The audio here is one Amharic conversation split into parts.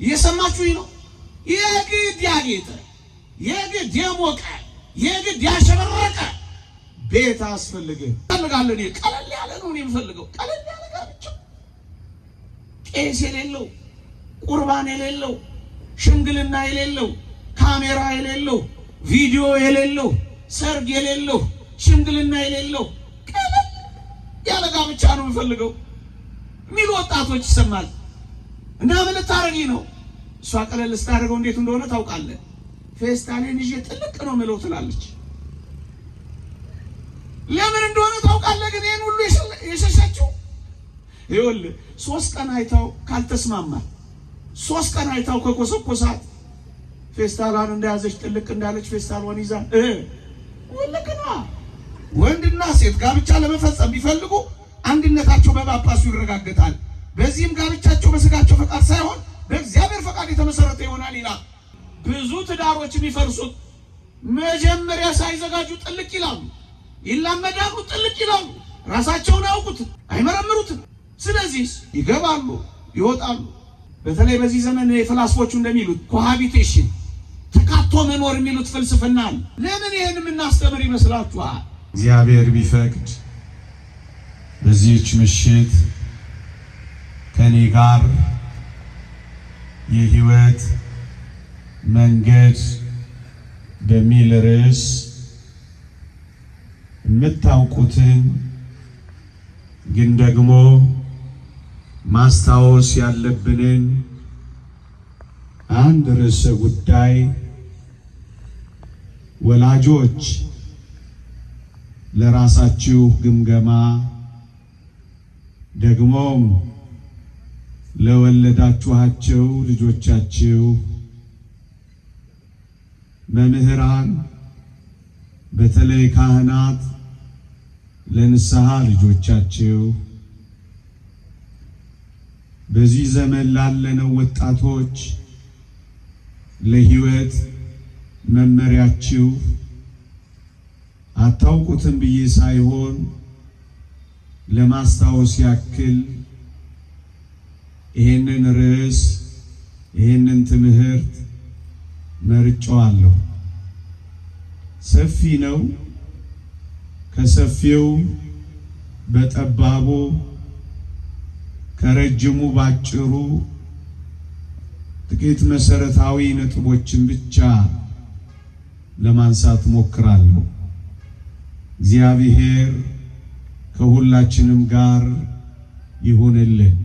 እየሰማችሁኝ ነው? የግድ ያጌጠ የግድ የሞቀ የግድ ያሸበረቀ ቤት አስፈልግህ ፈልጋለሁ። እኔ ቀለል ያለ ነው የምፈልገው፣ ቀለል ያለ ጋብቻ፣ ቄስ የሌለው፣ ቁርባን የሌለው፣ ሽምግልና የሌለው፣ ካሜራ የሌለው፣ ቪዲዮ የሌለው፣ ሰርግ የሌለው፣ ሽምግልና የሌለው ቀለል ያለ ጋብቻ ነው የምፈልገው ሚሉ ወጣቶች ይሰማል። እና ምን ልታረጊ ነው? እሷ ቀለል ስታደርገው እንዴት እንደሆነ ታውቃለህ። ፌስታኔን ይዤ ጥልቅ ነው ምለው ትላለች። ለምን እንደሆነ ታውቃለህ? ግን ይሄን ሁሉ የሸሸችው ይኸውልህ 3 ቀን አይታው ካልተስማማ 3 ቀን አይታው ከኮሰኮሳት ፌስታሏን እንደያዘች ጥልቅ እንዳለች ፌስታሏን ይዛ ወለከና ወንድና ሴት ጋብቻ ለመፈጸም ቢፈልጉ አንድነታቸው በጳጳሱ ይረጋገጣል። በዚህም ጋብቻቸው በስጋቸው ፈቃድ ሳይሆን በእግዚአብሔር ፈቃድ የተመሰረተ ይሆናል ይላል። ብዙ ትዳሮች የሚፈርሱት መጀመሪያ ሳይዘጋጁ ጥልቅ ይላሉ፣ ይላመዳሉ፣ ጥልቅ ይላሉ። ራሳቸውን አያውቁትም፣ አይመረምሩትም። ስለዚህ ይገባሉ፣ ይወጣሉ። በተለይ በዚህ ዘመን የፍላስፎቹ እንደሚሉት ኮሃቢቴሽን ተካቶ መኖር የሚሉት ፍልስፍና አለ። ለምን ይሄን የምናስተምር ይመስላችኋል? እግዚአብሔር ቢፈቅድ በዚህች ምሽት ከኔ ጋር የህይወት መንገድ በሚል ርዕስ የምታውቁትን ግን ደግሞ ማስታወስ ያለብንን አንድ ርዕሰ ጉዳይ ወላጆች ለራሳችሁ ግምገማ ደግሞም ለወለዳችኋቸው ልጆቻችሁ፣ መምህራን በተለይ ካህናት ለንስሐ ልጆቻችሁ፣ በዚህ ዘመን ላለነው ወጣቶች ለህይወት መመሪያችሁ አታውቁትም ብዬ ሳይሆን ለማስታወስ ያክል ይሄንን ርዕስ ይሄንን ትምህርት መርጫዋለሁ። ሰፊ ነው። ከሰፊው በጠባቡ ከረጅሙ ባጭሩ ጥቂት መሰረታዊ ነጥቦችን ብቻ ለማንሳት ሞክራለሁ። እግዚአብሔር ከሁላችንም ጋር ይሁንልን።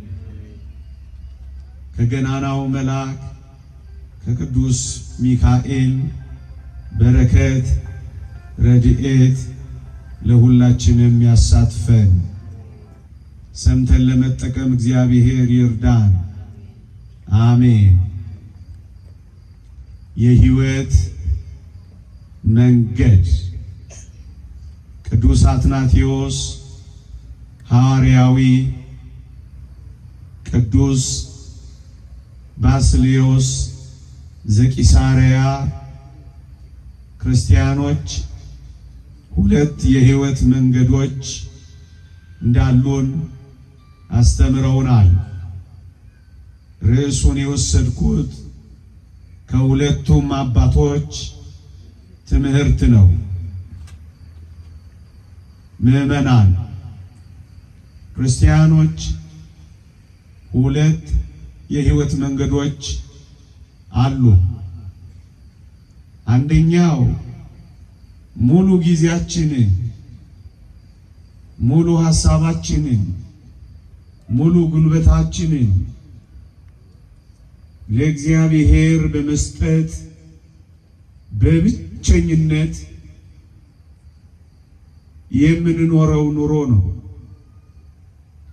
ከገናናው መልአክ ከቅዱስ ሚካኤል በረከት ረድኤት ለሁላችንም ያሳትፈን። ሰምተን ለመጠቀም እግዚአብሔር ይርዳን። አሜን። የህይወት መንገድ ቅዱስ አትናቴዎስ ሐዋርያዊ፣ ቅዱስ ባስልዮስ ዘቂሳርያ ክርስቲያኖች 2 የህይወት መንገዶች እንዳሉን አስተምረውናል። ርዕሱን የወሰድኩት ከሁለቱም አባቶች ትምህርት ነው። ምዕመናን ክርስቲያኖች 2 የህይወት መንገዶች አሉ። አንደኛው ሙሉ ጊዜያችንን፣ ሙሉ ሐሳባችንን፣ ሙሉ ጉልበታችንን ለእግዚአብሔር በመስጠት በብቸኝነት የምንኖረው ኑሮ ነው።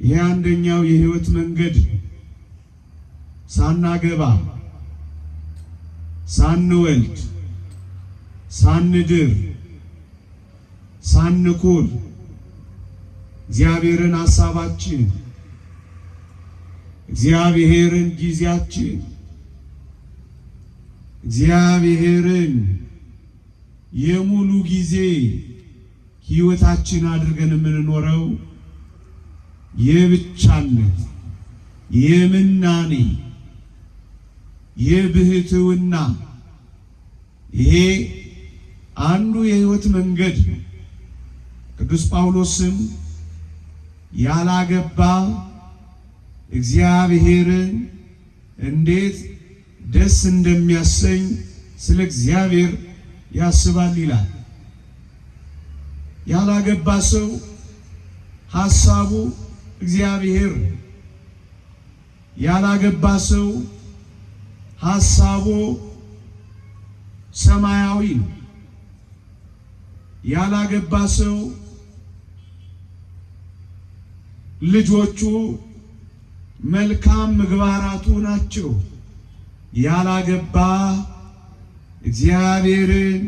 ይሄ አንደኛው የህይወት መንገድ። ሳናገባ፣ ሳንወልድ፣ ሳንድር፣ ሳንኩል እግዚአብሔርን ሐሳባችን፣ እግዚአብሔርን ጊዜያችን፣ እግዚአብሔርን የሙሉ ጊዜ ህይወታችን አድርገን የምንኖረው የብቻነት፣ የምናኔ፣ የብህትውና ይሄ አንዱ የሕይወት መንገድ ነው። ቅዱስ ጳውሎስም ያላገባ እግዚአብሔርን እንዴት ደስ እንደሚያሰኝ ስለ እግዚአብሔር ያስባል ይላል። ያላገባ ሰው ሐሳቡ እግዚአብሔር፣ ያላገባ ሰው ሐሳቡ ሰማያዊ ነው። ያላገባ ሰው ልጆቹ መልካም ምግባራቱ ናቸው። ያላገባ እግዚአብሔርን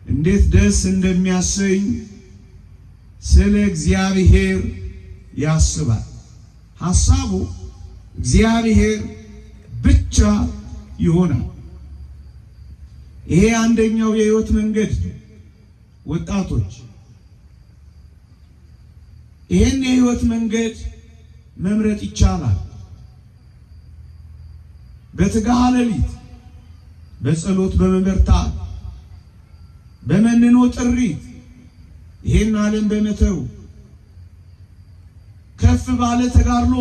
እንዴት ደስ እንደሚያሰኝ ስለ እግዚአብሔር ያስባል። ሐሳቡ እግዚአብሔር ብቻ ይሆናል። ይሄ አንደኛው የሕይወት መንገድ። ወጣቶች ይሄን የሕይወት መንገድ መምረጥ ይቻላል። በትጋሃ ሌሊት በጸሎት በመበርታት በመንኖ ጥሪት ይሄን ዓለም በመተው ከፍ ባለ ተጋድሎ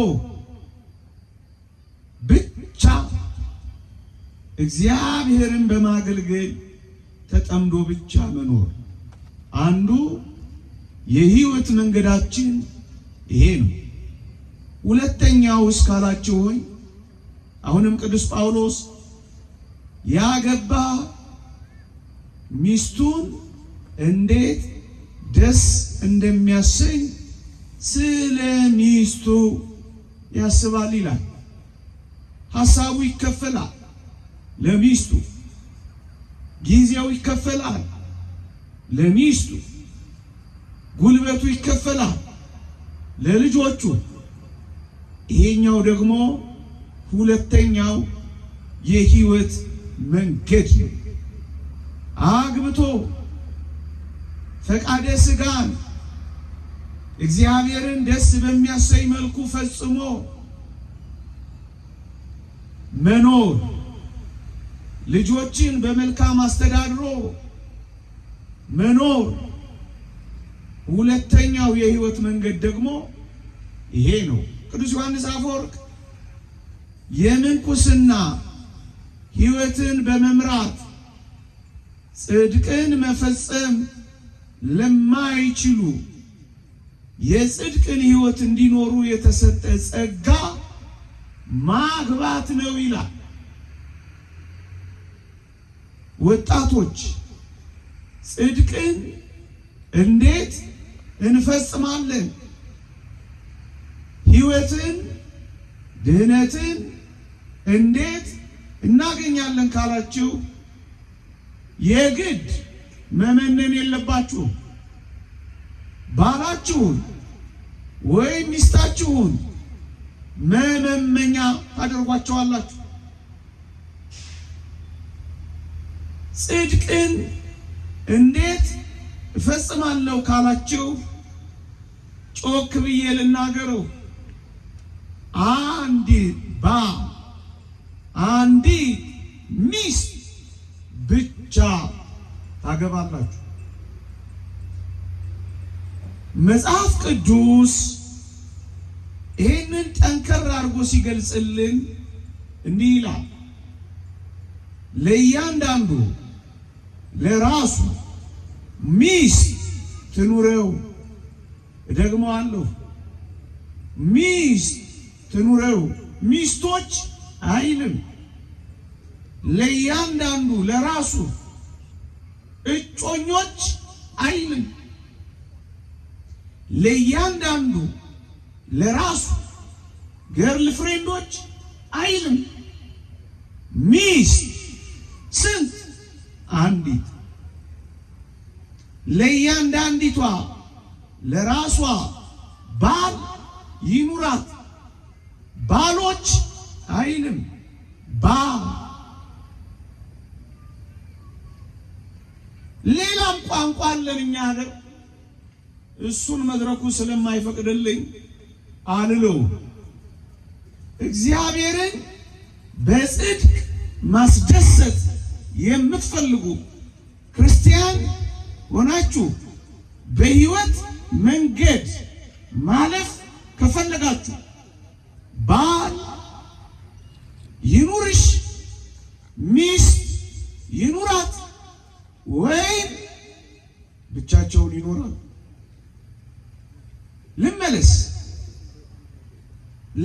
ብቻ እግዚአብሔርን በማገልገል ተጠምዶ ብቻ መኖር አንዱ የሕይወት መንገዳችን ይሄ ነው። ሁለተኛው እስካላችሁ ሆይ አሁንም ቅዱስ ጳውሎስ ያገባ ሚስቱን እንዴት ደስ እንደሚያሰኝ ስለ ሚስቱ ያስባል ይላል። ሐሳቡ ይከፈላል። ለሚስቱ ጊዜው ይከፈላል። ለሚስቱ ጉልበቱ ይከፈላል። ለልጆቹ ይሄኛው ደግሞ ሁለተኛው የሕይወት መንገድ ነው። አግብቶ ፈቃደ ሥጋን እግዚአብሔርን ደስ በሚያሰኝ መልኩ ፈጽሞ መኖር፣ ልጆችን በመልካም አስተዳድሮ መኖር ሁለተኛው የሕይወት መንገድ ደግሞ ይሄ ነው። ቅዱስ ዮሐንስ አፈወርቅ የምንኩስና ሕይወትን በመምራት ጽድቅን መፈጸም ለማይችሉ የጽድቅን ሕይወት እንዲኖሩ የተሰጠ ጸጋ ማግባት ነው ይላል። ወጣቶች ጽድቅን እንዴት እንፈጽማለን? ሕይወትን ድህነትን እንዴት እናገኛለን ካላችሁ የግድ መመነን የለባችሁ። ባላችሁን ወይም ሚስታችሁን መመመኛ ታደርጓቸዋላችሁ። ጽድቅን እንዴት እፈጽማለሁ ካላችሁ ጮክ ብዬ ልናገረው። አንድ ሚስት ብቻ ታገባላችሁ። መጽሐፍ ቅዱስ ይህንን ጠንከር አድርጎ ሲገልጽልን እንዲህ ይላል፣ ለእያንዳንዱ ለራሱ ሚስት ትኑረው። እደግመዋለሁ፣ ሚስት ትኑረው። ሚስቶች አይልም፣ ለእያንዳንዱ ለራሱ። እጮኞች አይልም፣ ለእያንዳንዱ ለራሱ። ገርል ፍሬንዶች አይልም። ሚስት ስንት? አንዲት። ለእያንዳንዲቷ ለራሷ ባል ይኑራት። ባሎች አይልም፣ ባል። ሌላም ቋንቋ አለን እኛ ሀገር፣ እሱን መድረኩ ስለማይፈቅድልኝ አልለው። እግዚአብሔርን በጽድቅ ማስደሰት የምትፈልጉ ክርስቲያን ሆናችሁ በሕይወት መንገድ ማለፍ ከፈለጋችሁ ባል ይኑርሽ፣ ሚስት ይኑራት፣ ወይም ብቻቸውን ይኖራሉ። ልመለስ።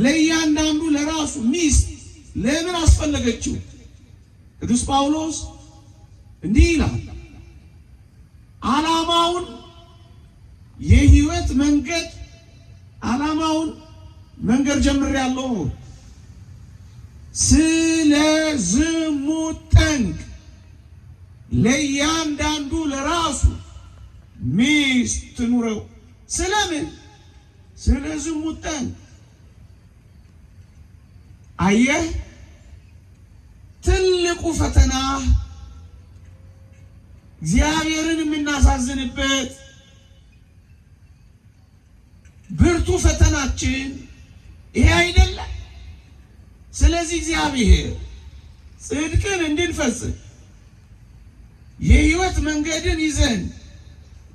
ለእያንዳንዱ ለራሱ ሚስት ለምን አስፈለገችው? ቅዱስ ጳውሎስ እንዲህ ይላል፣ ዓላማውን የሕይወት ዓላማውን መንገድ ጀምሬያለሁ። ስለ ዝሙት ጠንቅ ለእያንዳንዱ ለራሱ ሚስት ትኑረው። ስለምን? ስለ ዝሙት ጠንቅ። አየህ፣ ትልቁ ፈተና እግዚአብሔርን የምናሳዝንበት ብርቱ ፈተናችን ይሄ አይደለም። ስለዚህ እግዚአብሔር ጽድቅን እንድንፈጽም የሕይወት መንገድን ይዘን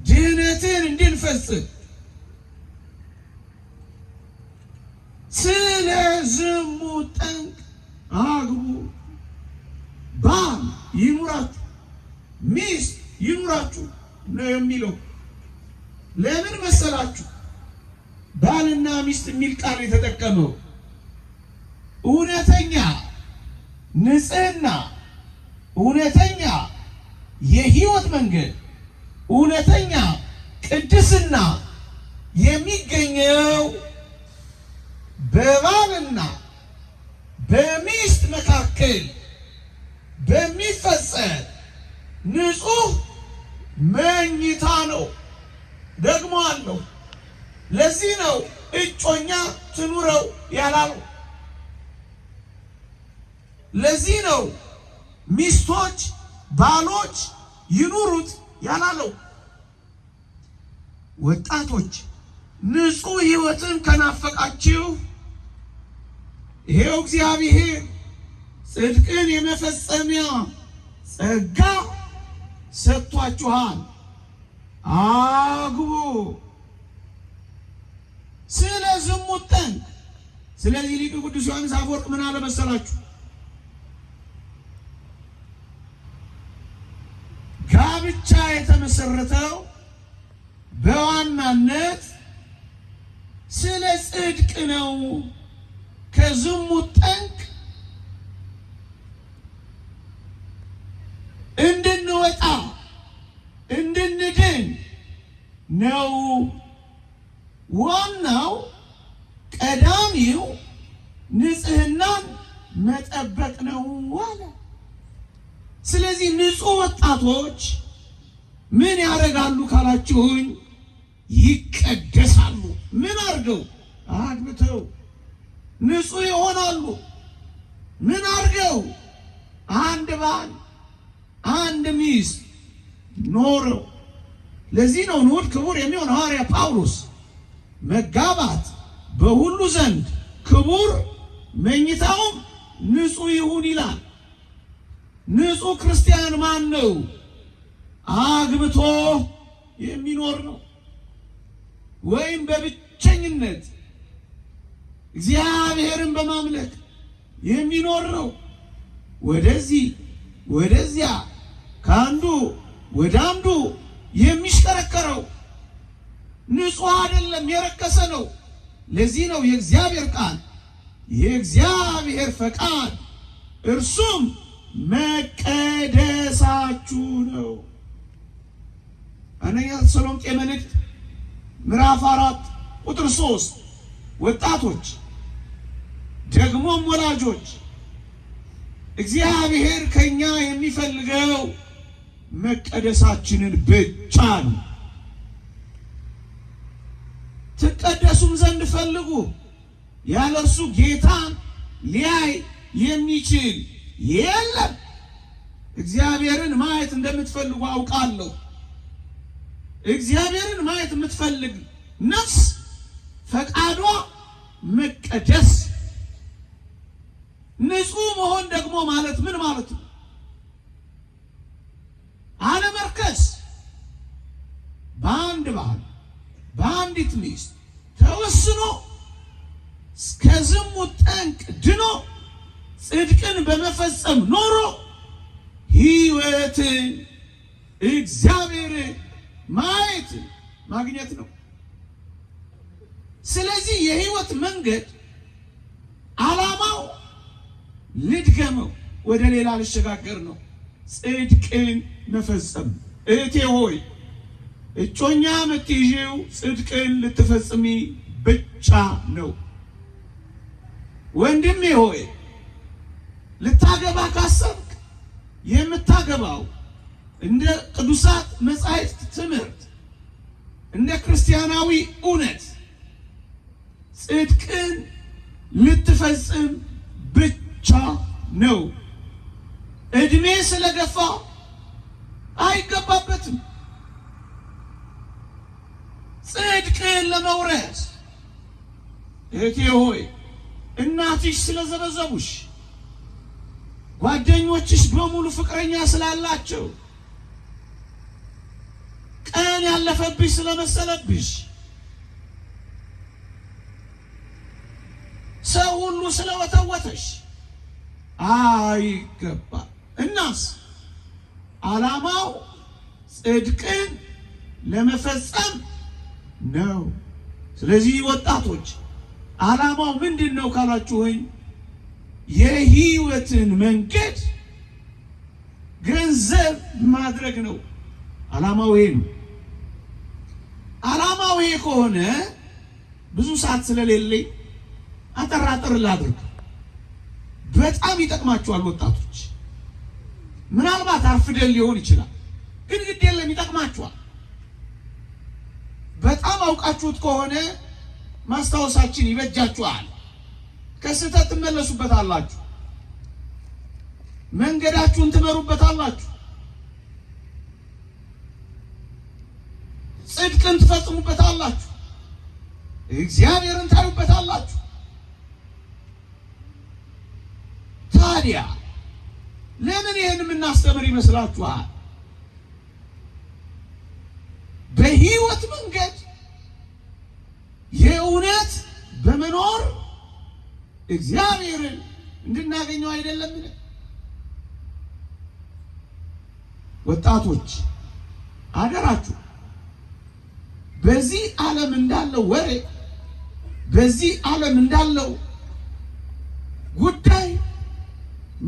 ድህነትን እንድንፈጽም ስለ ዝሙት ጠንቅ አግቡ። ባል ይኑራችሁ፣ ሚስት ይኑራችሁ ነው የሚለው። ለምን መሰላችሁ ባልና ሚስት የሚል ቃል የተጠቀመው? እውነተኛ ንጽሕና፣ እውነተኛ የሕይወት መንገድ፣ እውነተኛ ቅድስና የሚገኘው በባልና በሚስት መካከል በሚፈጸም ንጹሕ መኝታ ነው። ደግሞ አለው። ለዚህ ነው እጮኛ ትኑረው ያላለው። ለዚህ ነው ሚስቶች ባሎች ይኑሩት ያላለው። ወጣቶች ንጹሕ ሕይወትን ከናፈቃችሁ ይሄው እግዚአብሔር ጽድቅን የመፈጸሚያ ጸጋ ሰጥቷችኋል። አግቡ። ስለ ዝሙት ጠንቅ። ስለዚህ ሊቁ ቅዱስ ዮሐንስ አፈወርቅ ምን አለ መሰላችሁ? ጋብቻ የተመሰረተው በዋናነት ስለ ጽድቅ ነው። ከዝሙት ጠንቅ እንድንወጣ እንድንድን ነው። ዋናው ቀዳሚው ንጽሕናን መጠበቅ ነው አለ። ስለዚህ ንጹሕ ወጣቶች ምን ያደርጋሉ ካላችሁኝ፣ ይቀደሳሉ። ምን አድርገው? አግብተው ንጹሕ ይሆናሉ። ምን አድርገው? አንድ ባል አንድ ሚስት ኖረው። ለዚህ ነው ንዑድ ክቡር የሚሆን ሐዋርያ ጳውሎስ መጋባት በሁሉ ዘንድ ክቡር መኝታውም ንጹሕ ይሁን ይላል። ንጹሕ ክርስቲያን ማን ነው? አግብቶ የሚኖር ነው፣ ወይም በብቸኝነት እግዚአብሔርን በማምለክ የሚኖር ነው። ወደዚህ ወደዚያ ከአንዱ ወደ አንዱ የሚሽከረከረው ንጹሕ አይደለም፣ የረከሰ ነው። ለዚህ ነው የእግዚአብሔር ቃል የእግዚአብሔር ፈቃድ እርሱም መቀደሳችሁ ነው። አንደኛ ተሰሎንቄ መልእክት ምዕራፍ 4 ቁጥር 3 ወጣቶች ደግሞም ወላጆች እግዚአብሔር ከኛ የሚፈልገው መቀደሳችንን ብቻ ነው። ትቀደሱም ዘንድ ፈልጉ፣ ያለ እርሱ ጌታን ሊያይ የሚችል የለም። እግዚአብሔርን ማየት እንደምትፈልጉ አውቃለሁ። እግዚአብሔርን ማየት የምትፈልግ ነፍስ ፈቃዷ መቀደስ፣ ንጹሕ መሆን ደግሞ ማለት ምን ማለት በአንዲት ሚስት ተወስኖ ከዝሙት ጠንቅ ድኖ ጽድቅን በመፈጸም ኖሮ ሕይወትን እግዚአብሔርን ማየት ማግኘት ነው። ስለዚህ የሕይወት መንገድ ዓላማው ልድገመው፣ ወደ ሌላ ልሸጋገር ነው። ጽድቅን መፈጸም። እህቴ ሆይ እጮኛ የምትይዥው ጽድቅን ልትፈጽሚ ብቻ ነው። ወንድሜ ሆይ ልታገባ ካሰብክ የምታገባው እንደ ቅዱሳት መጻሕፍት ትምህርት እንደ ክርስቲያናዊ እውነት ጽድቅን ልትፈጽም ብቻ ነው። እድሜ ስለገፋ አይገባበትም። ጽድቅን ለመውረስ እህቴ ሆይ እናትሽ ስለዘበዘቡሽ፣ ጓደኞችሽ በሙሉ ፍቅረኛ ስላላቸው፣ ቀን ያለፈብሽ ስለመሰለብሽ፣ ሰው ሁሉ ስለወተወተሽ አይገባ። እናስ ዓላማው ጽድቅን ለመፈጸም ነው። ስለዚህ ወጣቶች ዓላማው ምንድን ነው ካላችሁኝ፣ የሕይወትን መንገድ ገንዘብ ማድረግ ነው። ዓላማው ይሄ ነው። ዓላማው ይሄ ከሆነ ብዙ ሰዓት ስለሌለኝ አጠራጠር ላድርግ። በጣም ይጠቅማችኋል ወጣቶች። ምናልባት አርፍደን ሊሆን ይችላል፣ ግን ግድ የለም ይጠቅማችኋል። በጣም አውቃችሁት ከሆነ ማስታወሳችን ይበጃችኋል። ከስህተት ትመለሱበታላችሁ፣ መንገዳችሁን ትመሩበታላችሁ፣ ጽድቅን ትፈጽሙበታላችሁ፣ እግዚአብሔርን ታዩበታላችሁ። ታዲያ ለምን ይህን የምናስተምር ይመስላችኋል? በሕይወት መንገድ የእውነት በመኖር እግዚአብሔርን እንድናገኘው አይደለምን? ወጣቶች አደራችሁ፣ በዚህ ዓለም እንዳለው ወሬ፣ በዚህ ዓለም እንዳለው ጉዳይ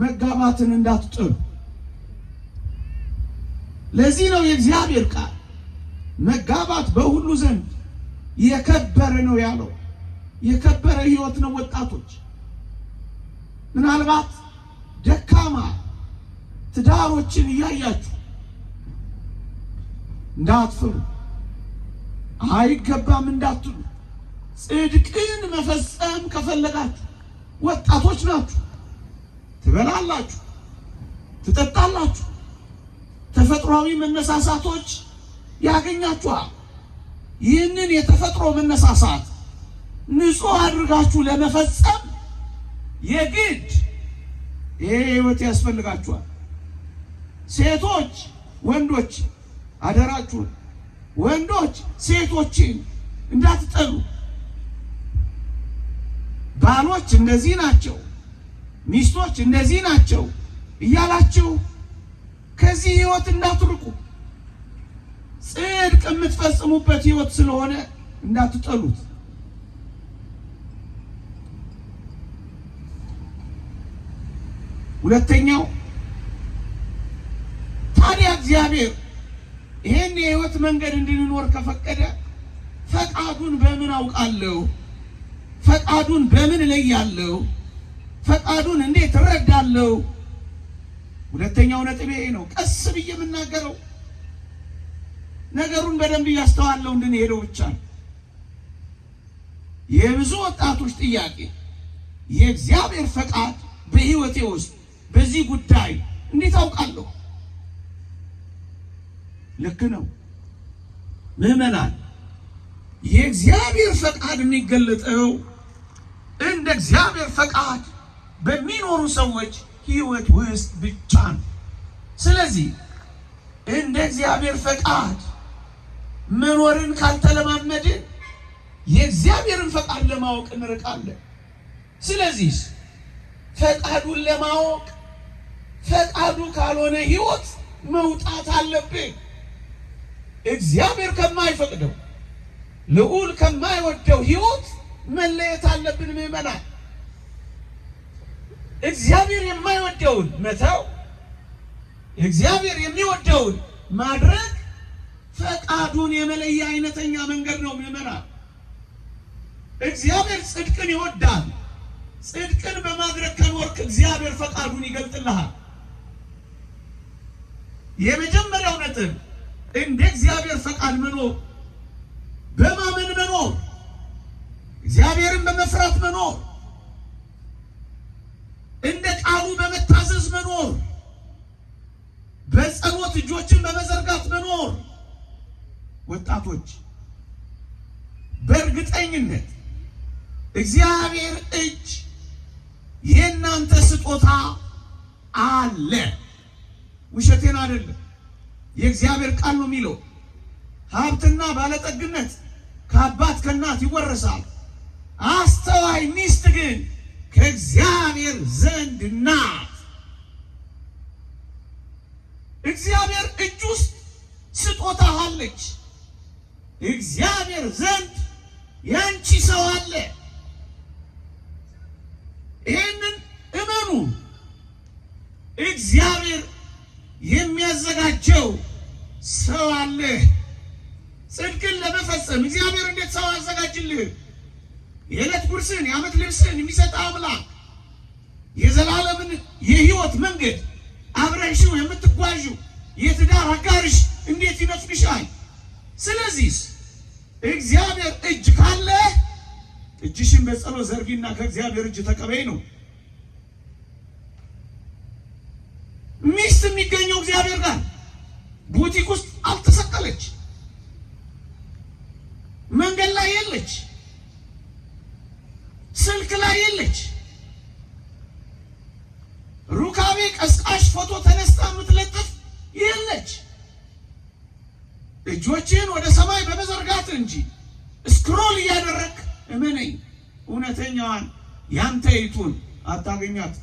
መጋባትን እንዳትጥሉ። ለዚህ ነው የእግዚአብሔር ቃል መጋባት በሁሉ ዘንድ የከበረ ነው ያለው። የከበረ ሕይወት ነው። ወጣቶች ምናልባት ደካማ ትዳሮችን እያያችሁ እንዳትፈሩ፣ አይገባም እንዳትሉ። ጽድቅን መፈጸም ከፈለጋችሁ ወጣቶች ናችሁ። ትበላላችሁ፣ ትጠጣላችሁ፣ ተፈጥሯዊ መነሳሳቶች ያገኛችኋል። ይህንን የተፈጥሮ መነሳሳት ንጹህ አድርጋችሁ ለመፈጸም የግድ ይሄ ሕይወት ያስፈልጋችኋል። ሴቶች ወንዶች አደራችሁን፣ ወንዶች ሴቶችን እንዳትጠሉ። ባሎች እንደዚህ ናቸው፣ ሚስቶች እንደዚህ ናቸው እያላችሁ ከዚህ ሕይወት እንዳትርቁ። ጽድቅ የምትፈጽሙበት ሕይወት ስለሆነ እንዳትጠሉት። ሁለተኛው ታዲያ እግዚአብሔር ይሄን የሕይወት መንገድ እንድንኖር ከፈቀደ ፈቃዱን በምን አውቃለሁ? ፈቃዱን በምን እለያለሁ? ፈቃዱን እንዴት እረዳለሁ? ሁለተኛው ነጥቤ ነው። ቀስ ብዬ የምናገረው ነገሩን በደንብ እያስተዋለው እንድንሄደው ብቻ ነው። የብዙ ወጣቶች ጥያቄ የእግዚአብሔር ፈቃድ በሕይወቴ ውስጥ በዚህ ጉዳይ እንዴት አውቃለሁ? ልክ ነው ምዕመናን። የእግዚአብሔር ፈቃድ የሚገለጠው እንደ እግዚአብሔር ፈቃድ በሚኖሩ ሰዎች ሕይወት ውስጥ ብቻ ነው። ስለዚህ እንደ እግዚአብሔር ፈቃድ መኖርን ካልተለማመድን የእግዚአብሔርን ፈቃድ ለማወቅ እንርቃለን። ስለዚህ ፈቃዱን ለማወቅ ፈቃዱ ካልሆነ ሕይወት መውጣት አለብን። እግዚአብሔር ከማይፈቅደው ልዑል ከማይወደው ሕይወት መለየት አለብን። ምዕመናን እግዚአብሔር የማይወደውን መተው፣ እግዚአብሔር የሚወደውን ማድረግ ፈቃዱን የመለያ አይነተኛ መንገድ ነው። ምዕመናን እግዚአብሔር ጽድቅን ይወዳል። ጽድቅን በማድረግ ከኖርክ እግዚአብሔር ፈቃዱን ይገልጥልሃል። የመጀመሪያው ነጥብ እንደ እግዚአብሔር ፈቃድ መኖር፣ በማመን መኖር፣ እግዚአብሔርን በመፍራት መኖር፣ እንደ ቃሉ በመታዘዝ መኖር፣ በጸሎት እጆችን በመዘርጋት መኖር። ወጣቶች በእርግጠኝነት እግዚአብሔር እጅ የእናንተ ስጦታ አለ። ውሸቴን አይደለም፣ የእግዚአብሔር ቃል ነው የሚለው። ሀብትና ባለጠግነት ከአባት ከእናት ይወረሳል፣ አስተዋይ ሚስት ግን ከእግዚአብሔር ዘንድ ናት። እግዚአብሔር እጅ ውስጥ ስጦታ አለች። እግዚአብሔር ዘንድ ያንቺ ሰው አለ። ይህንን እመኑ። እግዚአብሔር የሚያዘጋጀው ሰው አለ። ጽድቅን ለመፈጸም እግዚአብሔር እንዴት ሰው አዘጋጅልህ? የዕለት ጉርስን የዓመት ልብስን የሚሰጥ አምላክ የዘላለምን የሕይወት መንገድ አብረሽው የምትጓዥው የትዳር አጋርሽ እንዴት ይነፍግሻል? ስለዚህ እግዚአብሔር እጅ ካለ እጅሽን በጸሎት ዘርጊና ከእግዚአብሔር እጅ ተቀበይ ነው። ሚስት የሚገኘው እግዚአብሔር ጋር ቡቲክ ውስጥ አልተሰቀለች፣ መንገድ ላይ የለች፣ ስልክ ላይ የለች፣ ሩካቤ ቀስቃሽ ፎቶ ተነስታ የምትለጥፍ የለች። እጆችን ወደ ሰማይ በመዘርጋት እንጂ ስክሮል እያደረግ እመነኝ፣ እውነተኛዋን ያንተይቱን አታገኛት።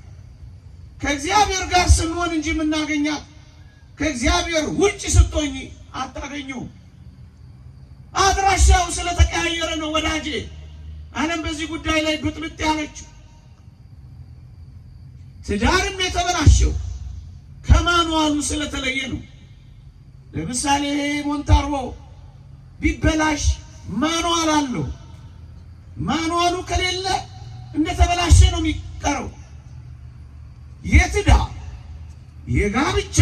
ከእግዚአብሔር ጋር ስንሆን እንጂ የምናገኛት ከእግዚአብሔር ውጭ ስትሆኝ አታገኘው። አድራሻው ስለተቀያየረ ነው ወዳጄ ዓለም በዚህ ጉዳይ ላይ ብጥብጥ ያለችው። ትዳርም የተበላሸው ከማኑዋሉ ስለተለየ ነው። ለምሳሌ ሞንታርቦ ቢበላሽ ማኑዋል አለው። ማኑዋሉ ከሌለ እንደተበላሸ ነው የሚቀረው። የትዳር የጋብቻ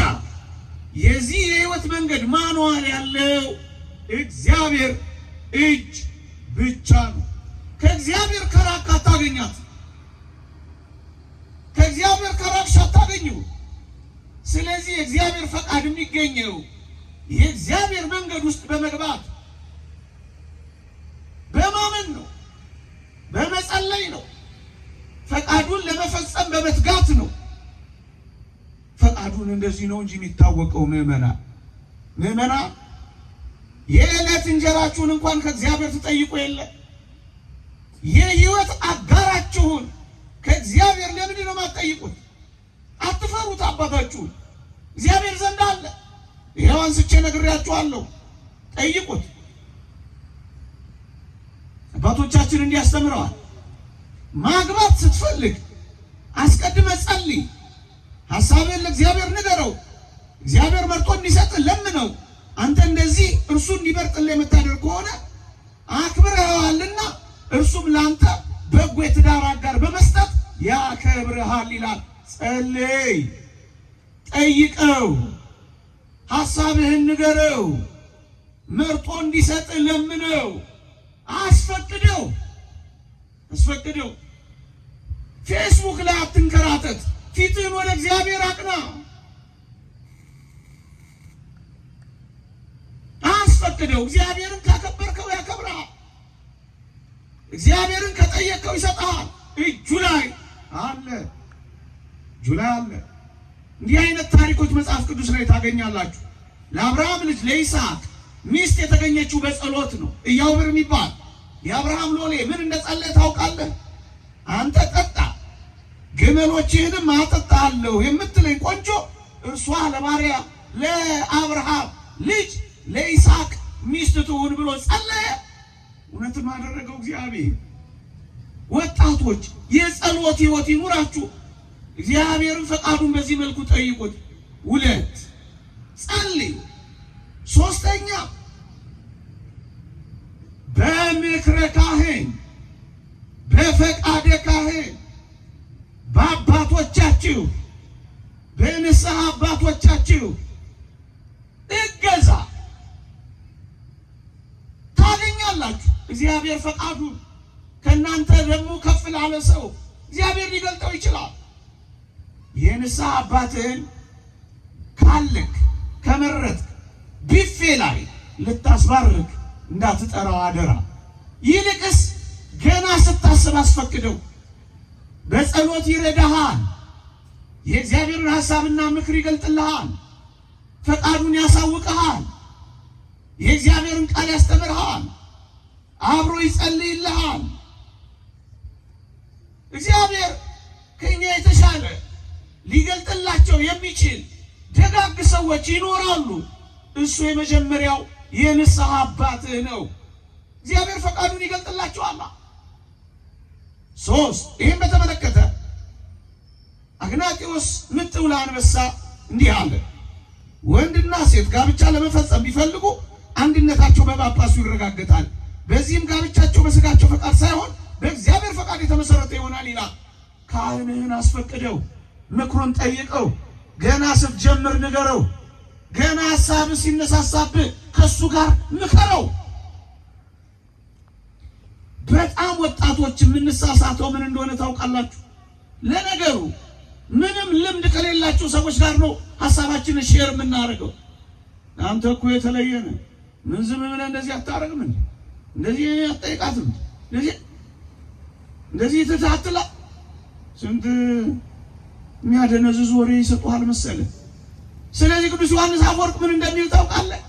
የዚህ የህይወት መንገድ ማኑዋል ያለው እግዚአብሔር እጅ ብቻ ነው። ከእግዚአብሔር ከራቅ አታገኛት። ከእግዚአብሔር ከራቅሽ አታገኘው። ስለዚህ የእግዚአብሔር ፈቃድ የሚገኘው የእግዚአብሔር መንገድ ውስጥ በመግባት በማመን ነው፣ በመጸለይ ነው፣ ፈቃዱን ለመፈጸም በመትጋት ነው። ፈቃዱን እንደዚህ ነው እንጂ የሚታወቀው ምዕመና የዕለት እንጀራችሁን እንኳን ከእግዚአብሔር ትጠይቁ የለ። የህይወት አጋራችሁን ከእግዚአብሔር ለምንድን ነው የማትጠይቁት? አትፈሩት። አባታችሁን እግዚአብሔር ዘንድ አለ። ይኸው አንስቼ ነግሬያችኋለሁ። ጠይቁት። አባቶቻችን እንዲያስተምረዋል። ማግባት ስትፈልግ አስቀድመ ጸልይ። ሐሳብህን ለእግዚአብሔር ንገረው። እግዚአብሔር መርጦ እንዲሰጥ ለምነው። አንተ እንደዚህ እርሱ እንዲመርጥልህ የምታደርግ ከሆነ አክብረዋልና እርሱም ለአንተ በጎ የትዳር አጋር በመስጠት ያከብርሃል ይላል። ጸልይ፣ ጠይቀው፣ ሐሳብህን ንገረው፣ መርጦ እንዲሰጥ ለምነው፣ አስፈቅደው። ፌስቡክ ላይ አትንከራተት። ፊትህን ወደ እግዚአብሔር አቅና። አስፈቅደው። እግዚአብሔርን ካከበርከው ያከብርሃል። እግዚአብሔርን ከጠየቀው ይሰጥሃል። እጁ ላይ አለ። እንዲህ አይነት ታሪኮች መጽሐፍ ቅዱስ ላይ ታገኛላችሁ። ለአብርሃም ልጅ ለይስሐቅ ሚስት የተገኘችው በጸሎት ነው። ኢያዕብር የሚባል የአብርሃም ሎሌ ምን እንደጸለየ ታውቃለህ? አንተ ጠጣ ግመሎችህንም አጠጣለሁ የምትለኝ ቆንጆ እርሷ ለባሪያ ለአብርሃም ልጅ ለይስሐቅ ሚስት ትሁን ብሎ ጸለየ። እውነትም አደረገው እግዚአብሔር። ወጣቶች የጸሎት ሕይወት ይኑራችሁ። እግዚአብሔርን ፈቃዱን በዚህ መልኩ ጠይቁት። 2 ጸልዩ። 3ኛ በምክረ ካህን በፈቃደ ካህን በአባቶቻችሁ በንስሐ አባቶቻችሁ እገዛ ታገኛላችሁ። እግዚአብሔር ፈቃዱን ከእናንተ ደግሞ ከፍ ላለ ሰው እግዚአብሔር ሊገልጠው ይችላል። የንስሐ አባትህን ካለክ ከመረጥክ ቢፌ ላይ ልታስባርክ እንዳትጠራው አደራ። ይልቅስ ገና ስታስብ አስፈቅደው። በጸሎት ይረዳሃል። የእግዚአብሔርን ሐሳብና ምክር ይገልጥልሃል። ፈቃዱን ያሳውቅሃል። የእግዚአብሔርን ቃል ያስተምርሃል። አብሮ ይጸልይልሃል። እግዚአብሔር ከእኛ የተሻለ ሊገልጥላቸው የሚችል ደጋግ ሰዎች ይኖራሉ። እሱ የመጀመሪያው የንስሐ አባትህ ነው። እግዚአብሔር ፈቃዱን ይገልጥላቸዋል። 3 ይህን በተመለከተ አግናጢዎስ ምጥው ለአንበሳ እንዲህ አለ። ወንድና ሴት ጋብቻ ለመፈጸም ቢፈልጉ አንድነታቸው በጳጳሱ ይረጋገጣል። በዚህም ጋብቻቸው በስጋቸው ፈቃድ ሳይሆን በእግዚአብሔር ፈቃድ የተመሰረተ ይሆናል ይላል። ካህንህን አስፈቅደው፣ ምክሩን ጠይቀው። ገና ስትጀምር ንገረው። ገና ሐሳብህ ሲነሳሳብህ ከሱ ጋር ምከረው። በጣም ወጣቶች የምንሳሳተው ምን እንደሆነ ታውቃላችሁ? ለነገሩ ምንም ልምድ ከሌላቸው ሰዎች ጋር ነው ሐሳባችንን ሼር የምናደርገው። አንተ እኮ የተለየ ነህ፣ ምን ዝም ብለህ እንደዚህ አታረግም እንዴ? እንደዚህ አትጠይቃትም? እንደዚህ ትታትላ ስንት የሚያደነዝዝ ወሬ ይሰጡሃል መሰለህ። ስለዚህ ቅዱስ ዮሐንስ አፈወርቅ ምን እንደሚል ታውቃለህ?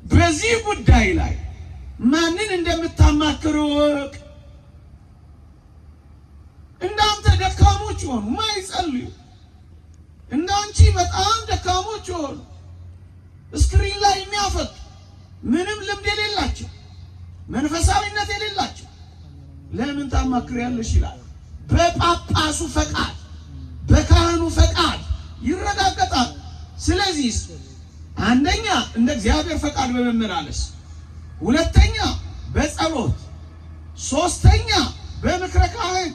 በዚህ ጉዳይ ላይ ማንን እንደምታማክር እወቅ። እንዳንተ ደካሞች ሆኑ ማይጸልዩ፣ እንዳንቺ በጣም ደካሞች ሆኑ ስክሪን ላይ የሚያፈጡ ምንም ልምድ የሌላቸው መንፈሳዊነት የሌላቸው ለምን ታማክሪያለሽ ይላል። በጳጳሱ ፈቃድ በካህኑ ፈቃድ ይረጋገጣል። ስለዚህ አንደኛ እንደ እግዚአብሔር ፈቃድ በመመላለስ፣ 2ኛ በጸሎት፣ 3ኛ በምክረ ካህን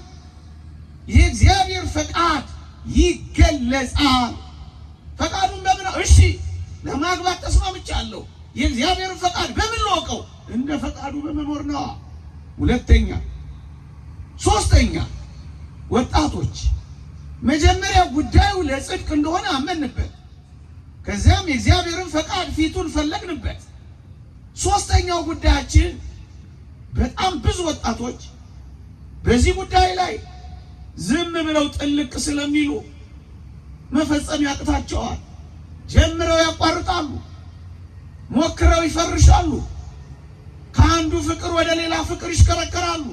የእግዚአብሔር ፈቃድ ይገለጻል። ፈቃዱን በምን እሺ ለማግባት ተስማምቻለሁ፣ የእግዚአብሔርን ፈቃድ በምን ልወቀው? እንደ ፈቃዱ በመኖር ነው። 2ኛ 3ኛ ወጣቶች መጀመሪያ ጉዳዩ ለጽድቅ እንደሆነ አመንበት። ከዚያም የእግዚአብሔርን ፈቃድ ፊቱን ፈለግንበት። 3ኛው ጉዳያችን በጣም ብዙ ወጣቶች በዚህ ጉዳይ ላይ ዝም ብለው ጥልቅ ስለሚሉ መፈጸም ያቅታቸዋል። ጀምረው ያቋርጣሉ፣ ሞክረው ይፈርሻሉ፣ ከአንዱ ፍቅር ወደ ሌላ ፍቅር ይሽከረከራሉ።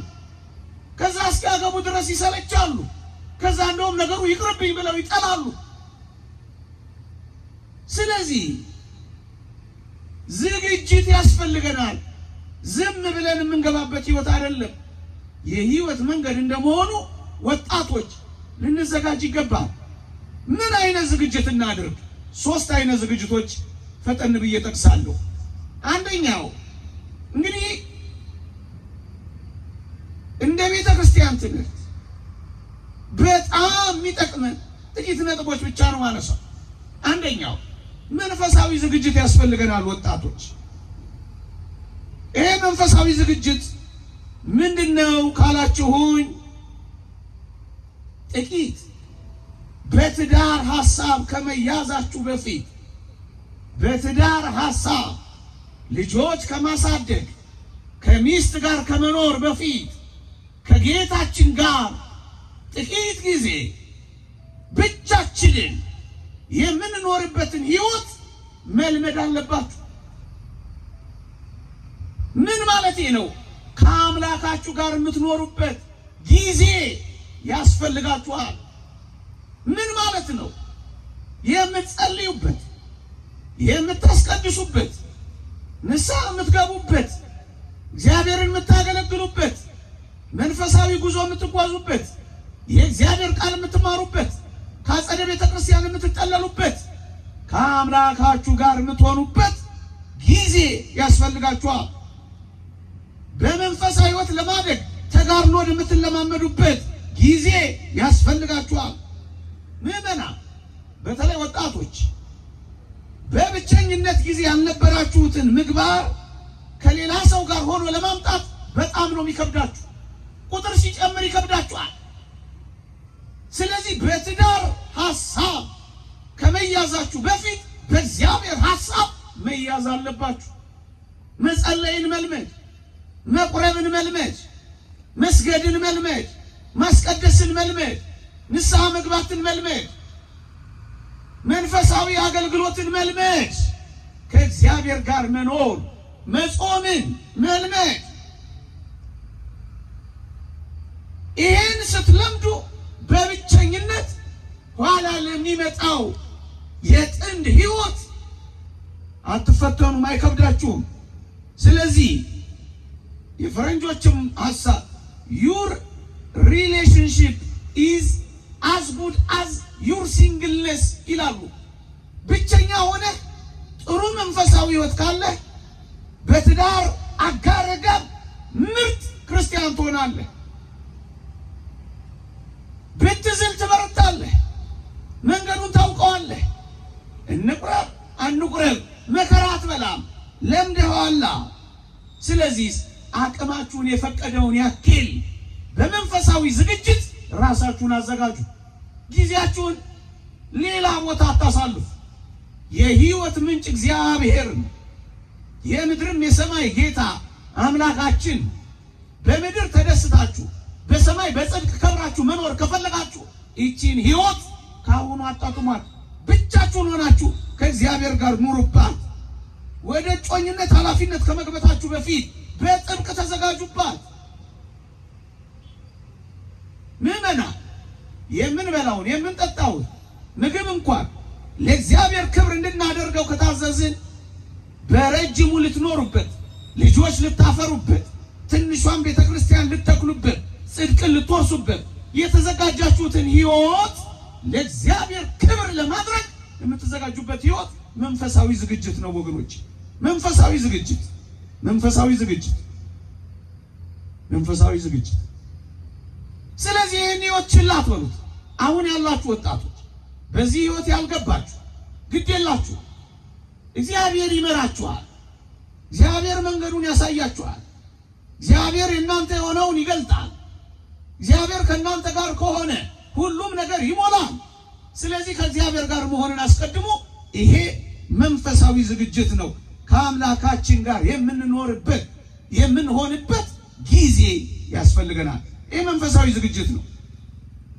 ከዛ እስኪያገቡ ድረስ ይሰለቻሉ። ከዛ እንደውም ነገሩ ይቅርብኝ ብለው ይጠላሉ። ስለዚህ ዝግጅት ያስፈልገናል። ዝም ብለን የምንገባበት ህይወት አይደለም። የህይወት መንገድ እንደመሆኑ ወጣቶች ልንዘጋጅ ይገባል። ምን አይነት ዝግጅት እናድርግ? 3 አይነት ዝግጅቶች ፈጠን ብዬ ጠቅሳለሁ። አንደኛው እንግዲህ እንደ ቤተ ክርስቲያን ትምህርት በጣም የሚጠቅመን ጥቂት ነጥቦች ብቻ ነው ማለት ነው። አንደኛው መንፈሳዊ ዝግጅት ያስፈልገናል ወጣቶች። ይሄ መንፈሳዊ ዝግጅት ምንድነው ካላችሁኝ፣ ጥቂት በትዳር ሐሳብ ከመያዛችሁ በፊት፣ በትዳር ሐሳብ ልጆች ከማሳደግ ከሚስት ጋር ከመኖር በፊት ከጌታችን ጋር ጥቂት ጊዜ ብቻችንን የምንኖርበትን ህይወት መልመድ አለባችሁ። ምን ማለት ነው? ከአምላካችሁ ጋር የምትኖሩበት ጊዜ ያስፈልጋችኋል። ምን ማለት ነው? የምትጸልዩበት፣ የምታስቀድሱበት፣ ንስሐ የምትገቡበት፣ እግዚአብሔርን የምታገለግሉበት፣ መንፈሳዊ ጉዞ የምትጓዙበት፣ የእግዚአብሔር ቃል የምትማሩበት፣ ከአጸደ ቤተ ክርስቲያን የምትጠለሉበት፣ ከአምላካችሁ ጋር የምትሆኑበት ጊዜ ያስፈልጋችኋል። በመንፈሳዊ ሕይወት ለማደግ ተጋድሎን የምትለማመዱበት ጊዜ ያስፈልጋችኋል። ምዕመናን፣ በተለይ ወጣቶች በብቸኝነት ጊዜ ያልነበራችሁትን ምግባር ከሌላ ሰው ጋር ሆኖ ለማምጣት በጣም ነው የሚከብዳችሁ። ቁጥር ሲጨምር ይከብዳችኋል። ስለዚህ በትዳር ሐሳብ ከመያዛችሁ በፊት በእግዚአብሔር ሐሳብ መያዝ አለባችሁ። መጸለይን መልመድ፣ መቁረብን መልመድ፣ መስገድን መልመድ፣ ማስቀደስን መልመድ፣ ንስሐ መግባትን መልመድ፣ መንፈሳዊ አገልግሎትን መልመድ፣ ከእግዚአብሔር ጋር መኖር መጾምን መልመድ። ይህን ስትለምዱ በብቸኝነት ኋላ ለሚመጣው የጥንድ ሕይወት አትፈተኑም፣ አይከብዳችሁም። ስለዚህ የፈረንጆችም ሐሳብ your relationship is as good as your singleness ይላሉ። ብቸኛ ሆነ ጥሩ መንፈሳዊ ሕይወት ካለ በትዳር አጋር ጋር ምርጥ ክርስቲያን ትሆናለህ። ብትዝል ትበረታለህ፣ መንገዱን ታውቀዋለህ። እንቁረብ አንቁረብ መከራ አትበላም፣ ለምደኸዋል። ስለዚህ አቅማችሁን የፈቀደውን ያክል በመንፈሳዊ ዝግጅት ራሳችሁን አዘጋጁ። ጊዜያችሁን ሌላ ቦታ አታሳልፉ። የሕይወት ምንጭ እግዚአብሔር ነው። የምድርም የሰማይ ጌታ አምላካችን። በምድር ተደስታችሁ በሰማይ በጽድቅ ከብራችሁ መኖር ከፈለጋችሁ ይቺን ሕይወት ካሁኑ አጣጥሟት። ብቻችሁን ሆናችሁ ከእግዚአብሔር ጋር ኑሩባት። ወደ ጮኝነት ኃላፊነት ከመግባታችሁ በፊት በጥብቅ ተዘጋጁባት። ምዕመናን፣ የምንበላውን የምንጠጣውን ምግብ እንኳን ለእግዚአብሔር ክብር እንድናደርገው ከታዘዝን በረጅሙ ልትኖሩበት፣ ልጆች ልታፈሩበት፣ ትንሿን ቤተ ክርስቲያን ልትተክሉበት፣ ጽድቅን ልትወርሱበት የተዘጋጃችሁትን ሕይወት ለእግዚአብሔር ክብር ለማድረግ የምትዘጋጁበት ሕይወት መንፈሳዊ ዝግጅት ነው ወገኖች። መንፈሳዊ ዝግጅት፣ መንፈሳዊ ዝግጅት፣ መንፈሳዊ ዝግጅት። ስለዚህ ይህን ሕይወት ችላ አትበሉት። አሁን ያላችሁ ወጣቶች፣ በዚህ ሕይወት ያልገባችሁ ግድ የላችሁ። እግዚአብሔር ይመራችኋል። እግዚአብሔር መንገዱን ያሳያችኋል። እግዚአብሔር የእናንተ የሆነውን ይገልጣል። እግዚአብሔር ከእናንተ ጋር ከሆነ ሁሉም ነገር ይሞላል። ስለዚህ ከእግዚአብሔር ጋር መሆንን አስቀድሞ ይሄ መንፈሳዊ ዝግጅት ነው። ከአምላካችን ጋር የምንኖርበት የምንሆንበት ጊዜ ያስፈልገናል። ይህ መንፈሳዊ ዝግጅት ነው።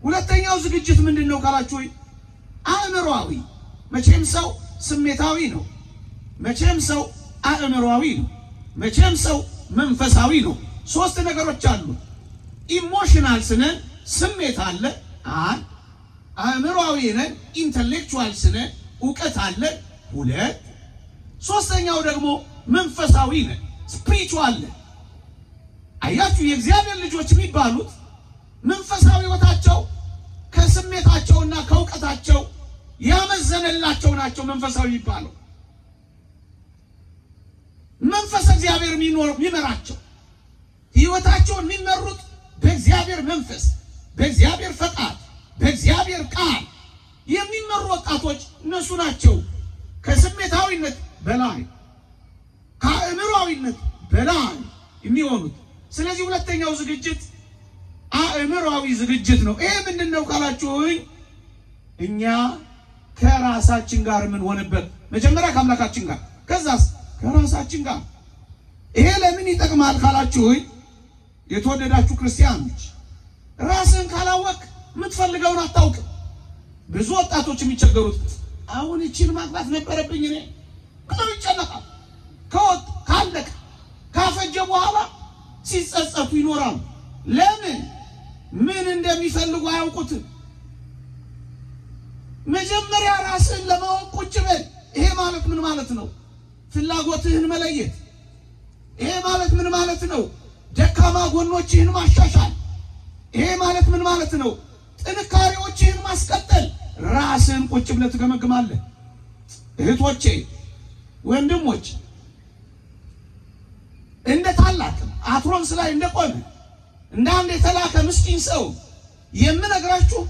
ሁለተኛው ዝግጅት ምንድን ነው ካላችሁ፣ አእምሮአዊ። መቼም ሰው ስሜታዊ ነው፣ መቼም ሰው አእምሮአዊ ነው፣ መቼም ሰው መንፈሳዊ ነው። ሶስት ነገሮች አሉ። ኢሞሽናል ስነን ስሜት አለ፣ አእምሮአዊ ነን ኢንተሌክቹዋል ስነን እውቀት አለ፣ ሁለት። ሶስተኛው ደግሞ መንፈሳዊ ነን ስፒሪቹዋል ነን። አያችሁ፣ የእግዚአብሔር ልጆች የሚባሉት መንፈሳዊ ሕይወታቸው ከስሜታቸውና ከእውቀታቸው ያመዘነላቸው ናቸው። መንፈሳዊ የሚባለው መንፈስ እግዚአብሔር የሚመራቸው ሕይወታቸውን የሚመሩት በእግዚአብሔር መንፈስ፣ በእግዚአብሔር ፈቃድ፣ በእግዚአብሔር ቃል የሚመሩ ወጣቶች እነሱ ናቸው። ከስሜታዊነት በላይ ከአእምሮአዊነት በላይ የሚሆኑት። ስለዚህ ሁለተኛው ዝግጅት አእምሮአዊ ዝግጅት ነው። ይሄ ምንድን ነው ካላችሁኝ፣ እኛ ከራሳችን ጋር የምንሆንበት፣ መጀመሪያ ከአምላካችን ጋር፣ ከዛስ ከራሳችን ጋር። ይሄ ለምን ይጠቅማል ካላችሁኝ፣ የተወደዳችሁ ክርስቲያኖች፣ ራስን ካላወቅ የምትፈልገውን አታውቅም። ብዙ ወጣቶች የሚቸገሩት አሁን እቺን ማግባት ነበረብኝ እኔ ብለው ይጨነቃል። ካለቀ ካፈጀ በኋላ ሲጸጸቱ ይኖራሉ። ለምን? ምን እንደሚፈልጉ አያውቁትም። መጀመሪያ ራስህን ለማወቅ ቁጭ በል። ይሄ ማለት ምን ማለት ነው? ፍላጎትህን መለየት። ይሄ ማለት ምን ማለት ነው? ደካማ ጎኖችህን ማሻሻል። ይሄ ማለት ምን ማለት ነው? ጥንካሬዎችህን ማስቀጠል። ራስህን ቁጭ ብለህ ትገመግማለህ። እህቶቼ፣ ወንድሞች፣ እንደ ታላቅ አትሮንስ ላይ እንደቆመ እንደ አንድ የተላከ ምስኪን ሰው የምነግራችሁ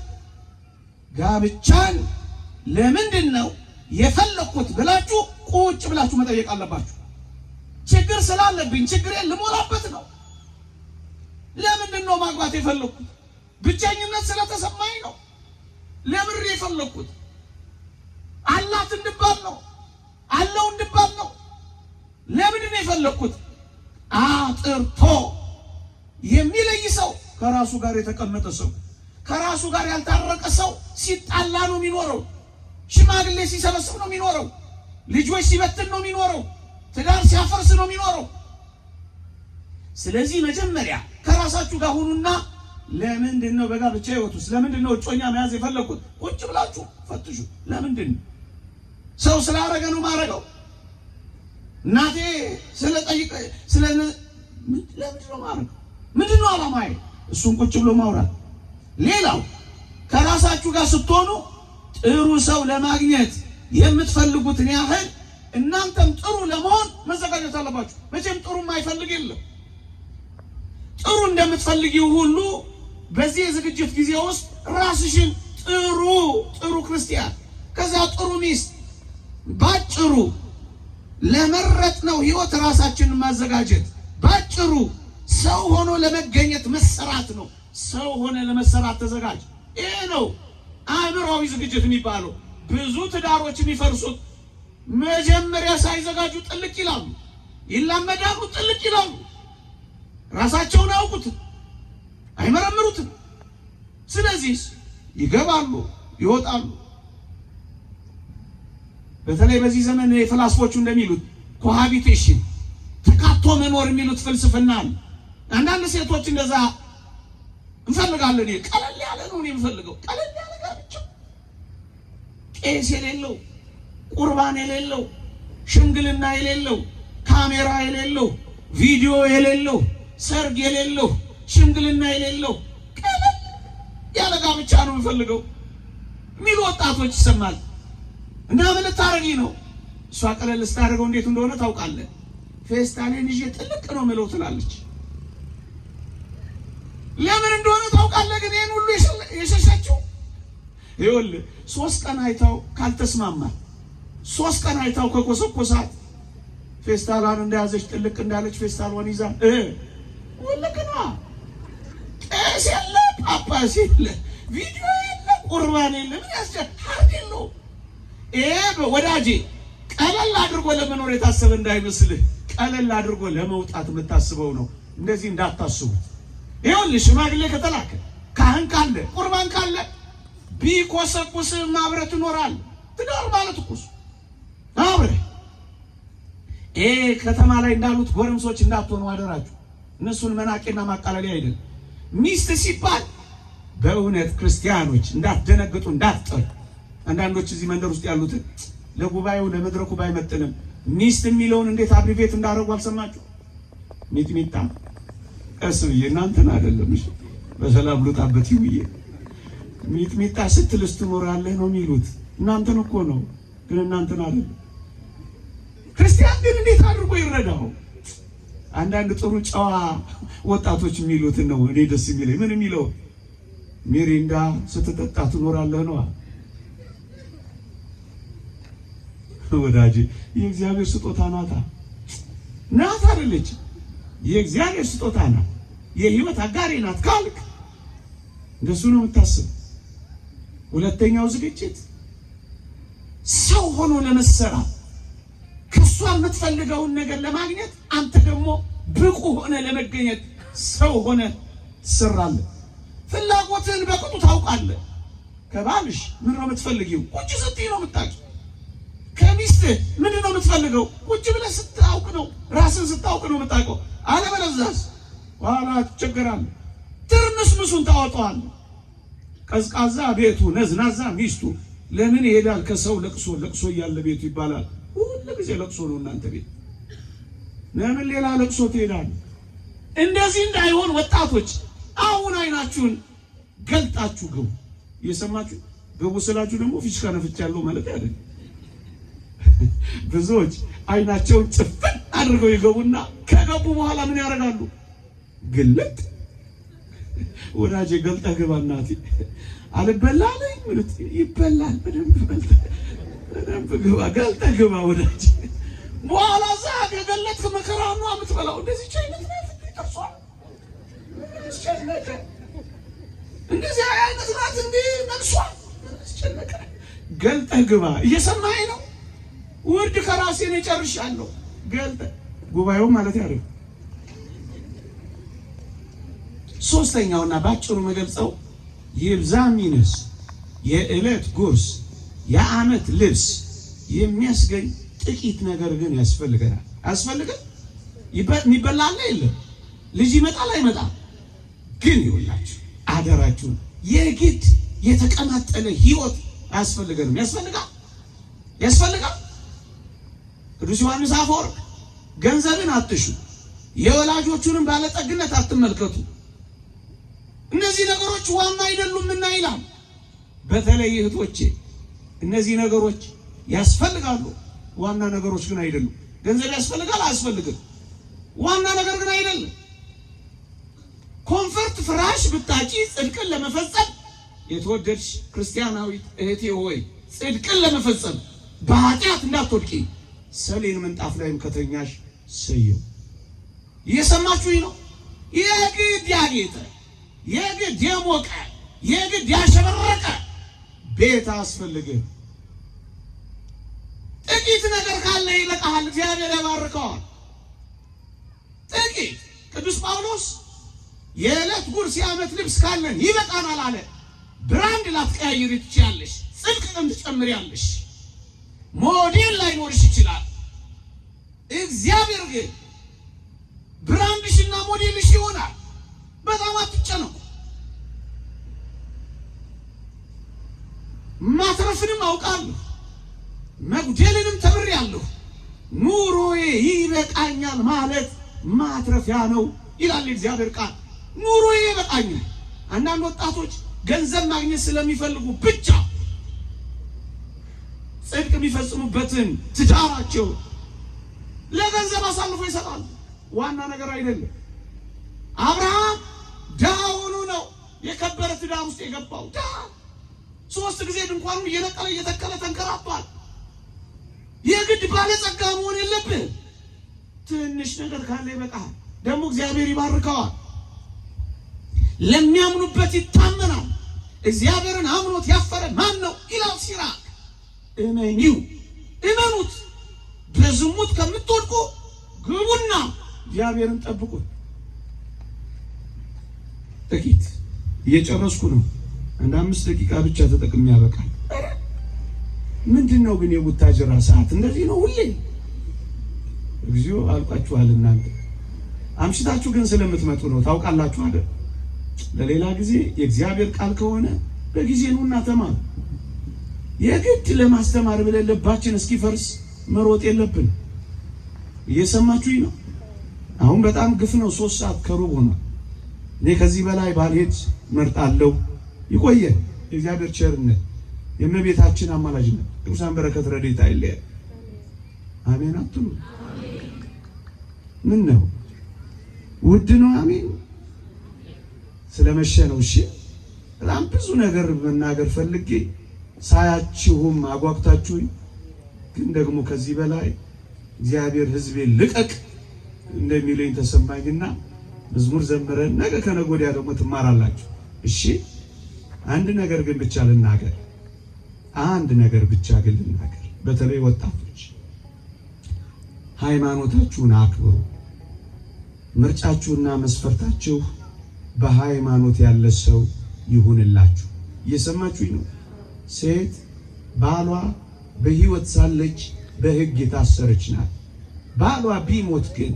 ጋብቻን ለምንድን ነው የፈለኩት ብላችሁ ቁጭ ብላችሁ መጠየቅ አለባችሁ። ችግር ስላለብኝ ችግሬን ልሞላበት ነው። ለምንድን ነው ማግባት የፈለኩት? ብቸኝነት ስለተሰማኝ ነው። ለምንድን ነው የፈለኩት? አላት እንድባል ነው፣ አለው እንድባል ነው። ለምንድን ነው የፈለኩት? አጥርቶ የሚለይ ሰው፣ ከራሱ ጋር የተቀመጠ ሰው፣ ከራሱ ጋር ያልታረቀ ሰው ሲጣላ ነው የሚኖረው። ሽማግሌ ሲሰበስብ ነው የሚኖረው። ልጆች ሲበትን ነው የሚኖረው። ትዳር ሲያፈርስ ነው የሚኖረው። ስለዚህ መጀመሪያ ከራሳችሁ ጋር ሁኑና ለምንድን ነው በጋብቻ ሕይወት ውስጥ ለምንድን ነው እጮኛ መያዝ የፈለኩት? ቁጭ ብላችሁ ፈትሹ። ለምንድን ነው? ሰው ስላደረገ ነው ማረገው? እናቴ ስለጠይቀ ለምንድን ነው ማረገው? ምንድን ነው ዓላማዬ? እሱን ቁጭ ብሎ ማውራት። ሌላው ከራሳችሁ ጋር ስትሆኑ ጥሩ ሰው ለማግኘት የምትፈልጉትን ያህል እናንተም ጥሩ ለመሆን መዘጋጀት አለባችሁ። መቼም ጥሩ የማይፈልግ የለም። ጥሩ እንደምትፈልጊው ሁሉ በዚህ የዝግጅት ጊዜ ውስጥ ራስሽን ጥሩ ክርስቲያን፣ ከዛ ጥሩ ሚስት፣ ባጭሩ ለመረጥነው ህይወት ራሳችንን ማዘጋጀት፣ ባጭሩ ሰው ሆኖ ለመገኘት መሰራት ነው። ሰው ሆነ ለመሰራት ተዘጋጅ። ይሄ ነው አእምሯዊ ዝግጅት የሚባለው። ብዙ ትዳሮች የሚፈርሱት መጀመሪያ ሳይዘጋጁ ጥልቅ ይላሉ፣ ይላመዳሉ፣ ጥልቅ ይላሉ። ራሳቸውን አያውቁትም፣ አይመረምሩትም። ስለዚህ ይገባሉ፣ ይወጣሉ። በተለይ በዚህ ዘመን የፍላስፎቹ እንደሚሉት ኮሃቢቴሽን፣ ተካቶ መኖር የሚሉት ፍልስፍና ነው። አንዳንድ ሴቶች እንደዛ እንፈልጋለን። ቀለል ያለ ነው የምፈልገው፣ ቀለል ያለ ጋብቻ፣ ቄስ የሌለው፣ ቁርባን የሌለው፣ ሽምግልና የሌለው፣ ካሜራ የሌለው፣ ቪዲዮ የሌለው፣ ሰርግ የሌለው፣ ሽምግልና የሌለው ቀለል ያለ ጋብቻ ነው የምፈልገው የሚሉ ወጣቶች ይሰማል። እና ምን ልታረጊ ነው? እሷ ቀለል ስታደርገው እንዴት እንደሆነ ታውቃለህ። ፌስታሌን ይዤ ጥልቅ ነው ምለው ትላለች። ለምን እንደሆነ ታውቃለህ? ግን ይሄን ሁሉ የሸሸችው ይኸውልህ፣ 3 ቀን አይታው ካልተስማማ፣ 3 ቀን አይታው ከኮሰኮሳት ፌስታሏን እንደያዘች ጥልቅ እንዳለች ፌስታሏን ይዛ ወለከና ቄስ የለ፣ ጳጳስ የለ፣ ቪዲዮ የለ፣ ቁርባን የለ፣ ምን ያስቸግር ነው? ይሄ ወዳጄ ቀለል አድርጎ ለመኖር የታሰበ እንዳይመስልህ፣ ቀለል አድርጎ ለመውጣት የምታስበው ነው። እንደዚህ እንዳታስቡት። ይኸውልህ ሽማግሌ ከተላከ፣ ካህን ካለ፣ ቁርባን ካለ ቢኮሰኩስህ አብረህ ትኖራለህ። ትዳር ማለት እኮ አብረህ ከተማ ላይ እንዳሉት ጎረምሶች እንዳትሆኑ አደራችሁ። እነሱን መናቄና ማቃለል አይደለም። ሚስት ሲባል በእውነት ክርስቲያኖች እንዳትደነግጡ፣ እንዳትጠሩ። አንዳንዶች እዚህ መንደር ውስጥ ያሉትን ለጉባኤው ለመድረኩ ባይመጥንም ሚስት የሚለውን እንዴት አብሪቬት እንዳደረጉ አልሰማችሁ? ሚጥሚጣ ቀስ ብዬ እናንተን አይደለም፣ እሺ በሰላም ልውጣበት ይውዬ ሚጥሚጣ ስትልስ ትኖራለህ ነው የሚሉት። እናንተን እኮ ነው፣ ግን እናንተን አይደለም። ክርስቲያን ግን እንዴት አድርጎ ይረዳው? አንዳንድ ጥሩ ጨዋ ወጣቶች የሚሉትን ነው እኔ ደስ የሚለኝ። ምን የሚለው ሚሪንዳ ስትጠጣ ትኖራለህ ነው። ወዳጄ የእግዚአብሔር ስጦታ ናት አይደለች? የእግዚአብሔር ስጦታ ናት፣ የህይወት አጋሪ ናት ካልክ እንደሱ ነው የምታስብ። ሁለተኛው ዝግጅት ሰው ሆኖ ለመሰራት፣ ከሷ የምትፈልገውን ነገር ለማግኘት አንተ ደግሞ ብቁ ሆነ ለመገኘት ሰው ሆነ ትሰራለህ። ፍላጎትህን በቅጡ ታውቃለህ። ከባልሽ ምን ነው የምትፈልጊው? ቁጭ ስትይ ነው የምታውቂው። ከሚስትህ ምንድን ነው የምትፈልገው? ቁጭ ብለህ ስታውቅ ነው፣ ራስን ስታውቅ ነው የምታውቀው። አለበለዚያስ ኋላ ትቸገራለህ። ትርምስምሱን ታወጣዋለህ። ቀዝቃዛ ቤቱ፣ ነዝናዛ ሚስቱ ለምን ይሄዳል? ከሰው ለቅሶ እያለ ቤቱ ይባላል። ሁሉ ጊዜ ለቅሶ ነው እናንተ ቤት። ለምን ሌላ ለቅሶ ትሄዳለህ? እንደዚህ እንዳይሆን ወጣቶች አሁን አይናችሁን ገልጣችሁ ግቡ። እየሰማችሁ ግቡ ስላችሁ ደግሞ ፊሽካ ነፍቻለሁ ማለት አይደለም። ብዙዎች አይናቸውን ጭፍን አድርገው ይገቡና ከገቡ በኋላ ምን ያደርጋሉ? ግልጥ ወዳጄ ገልጠህ ግባ እናቴ አልበላለኝ ምንት ይበላል። በደንብ ግባ፣ ገልጠህ ግባ ወዳጄ። በኋላ እዛ ከገለጥክ መከራ ነው የምትበላው። እንደዚህ አይነት ነው ይጠርሷል። እንደዚህ አይነት ናት እንዴ ነግሷል። ገልጠህ ግባ። እየሰማኸኝ ነው? ውርድ ከራሴ ነው ጨርሻለሁ። ገልጠህ ጉባኤው ማለት ያለው ሶስተኛውና ባጭሩ መገልጸው ይብዛ ሚንስ የዕለት ጉርስ የዓመት ልብስ የሚያስገኝ ጥቂት ነገር ግን ያስፈልገናል። አያስፈልግም? የሚበላ አለ የለም? ልጅ ይመጣል አይመጣም? ግን ይውላችሁ አደራችሁን የግድ የተቀማጠለ ህይወት አያስፈልገንም። ያስፈልጋል። ቅዱስ ዮሐንስ አፈወርቅ ገንዘብን አትሹ፣ የወላጆቹንም ባለጠግነት አትመልከቱ፣ እነዚህ ነገሮች ዋና አይደሉምና ይላል። በተለይ እህቶቼ እነዚህ ነገሮች ያስፈልጋሉ፣ ዋና ነገሮች ግን አይደሉም። ገንዘብ ያስፈልጋል አያስፈልግም? ዋና ነገር ግን አይደለም። ኮንፈርት ፍራሽ ብታጪ ጽድቅን ለመፈጸም የተወደድሽ ክርስቲያናዊት እህቴ ሆይ ጽድቅን ለመፈጸም በኃጢአት እንዳትወድቂ ሰሌን ምንጣፍ ላይም ከተኛሽ ሰየው። እየሰማችሁኝ ነው? የግድ ያጌጠ የግድ የሞቀ የግድ ያሸበረቀ ቤት አያስፈልግም። ጥቂት ነገር ካለ ይበቃሃል፣ እግዚአብሔር ያባርከዋል። ጥቂት ቅዱስ ጳውሎስ የዕለት ጉርስ የዓመት ልብስ ካለን ይበቃናል አለ። ብራንድ ላትቀያይሪ ትችያለሽ፣ ጽድቅም ትጨምሪያለሽ፣ ሞዴል ላይኖርሽ ይችላል። እግዚአብሔር ግን ብራንድሽና ሞዴልሽ ይሆናል። በጣም አትጨነቁ። ማትረፍንም አውቃለሁ፣ መጉደልንም ተምሬያለሁ። ኑሮዬ ይበቃኛል ማለት ማትረፊያ ነው ይላል እግዚአብሔር ቃል። ኑሮዬ ይበቃኛል። አንዳንድ ወጣቶች ገንዘብ ማግኘት ስለሚፈልጉ ብቻ ጽድቅ የሚፈጽሙበትን ትዳራቸው ለገንዘብ አሳልፎ ይሰጣሉ። ዋና ነገር አይደለም። አብርሃም ድሃ ሆኖ ነው የከበረ ትዳር ውስጥ የገባው። ድሃ 3 ጊዜ ድንኳኑን እየነቀለ እየተከለ ተንከራቷል። የግድ ባለጸጋ መሆን የለብህም። ትንሽ ነገር ካለ ይበቃል። ደግሞ እግዚአብሔር ይባርከዋል። ለሚያምኑበት ይታመናል። እግዚአብሔርን አምኖት ያፈረ ማን ነው ይላል ሲራክ። እመኑት። በዝሙት ከምትወድቁ ግቡና እግዚአብሔርን ጠብቁት። ጥቂት እየጨረስኩ ነው። አንድ 5 ደቂቃ ብቻ ተጠቅሜ ያበቃል። ምንድነው ግን የቡታጅራ ሰዓት እንደዚህ ነው ሁሌ? እግዚኦ አልቋችኋል። እናንተ አምሽታችሁ ግን ስለምትመጡ ነው። ታውቃላችሁ አይደል? ለሌላ ጊዜ የእግዚአብሔር ቃል ከሆነ በጊዜ ነውና ተማሩ። የግድ ለማስተማር ብለን ልባችን እስኪፈርስ መሮጥ የለብን። እየሰማችሁኝ ነው? አሁን በጣም ግፍ ነው። 3 ሰዓት ከሩብ ሆኗል። እኔ ከዚህ በላይ ባልሄድ መርጣለሁ። ይቆየ የእግዚአብሔር ቸርነት የእመቤታችን አማላጅነት ቅዱሳን በረከት ረድኤት አይለየን። አሜን አትሉ? ምን ነው ውድ ነው? አሜን። ስለመሸ ነው። እሺ በጣም ብዙ ነገር መናገር ፈልጌ ሳያችሁም አጓግታችሁኝ፣ ግን ደግሞ ከዚህ በላይ እግዚአብሔር ሕዝቤን ልቀቅ እንደሚለኝ ተሰማኝና መዝሙር ዘምረን ነገ ከነገ ወዲያ ደግሞ ትማራላችሁ። እሺ አንድ ነገር ግን ብቻ ልናገር። በተለይ ወጣቶች ሃይማኖታችሁን አክብሩ። ምርጫችሁና መስፈርታችሁ በሃይማኖት ያለ ሰው ይሁንላችሁ። እየሰማችሁኝ ነው? ሴት ባሏ በሕይወት ሳለች በሕግ የታሰረች ናት። ባሏ ቢሞት ግን